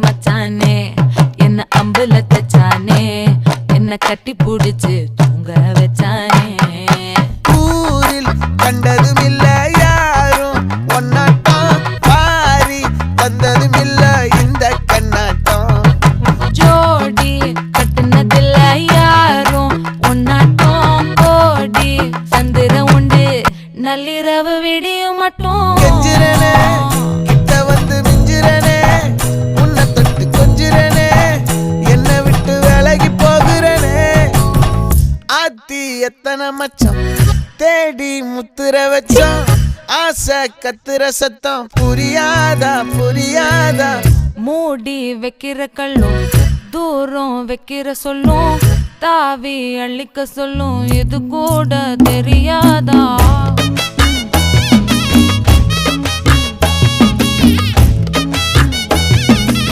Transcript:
மச்சானே என்ன அம்புல தச்சானே என்ன கட்டி புடிச்சு தூங்க வச்சானே. ஊரில் கண்டதும் இல்ல யாரும் ஒன்னாட்டம் பாரி தந்ததும் இல்ல இந்த கண்ணாட்டம். ஜோடி கட்டுனதில்ல யாரும் ஒன்னாட்டம் கோடி சந்திர உண்டு நள்ளிரவு விடியும் மட்டும். கெஞ்சிரனே கிட்ட வந்து மிஞ்சிரனே உன்னை தொட்டு கொஞ்சிரனே என்னை விட்டு விலகி போகிறனே. ஆத்தி எத்தனை மச்சம் தேடி முத்துற வச்சோம் ஆசை கத்துற சத்தம் புரியாதா புரியாதா. மூடி வைக்கிற கல்லும் தூரம் வைக்கிற சொல்லும் தாவி அள்ளிக்க சொல்லும் இது கூட தெரியாதா.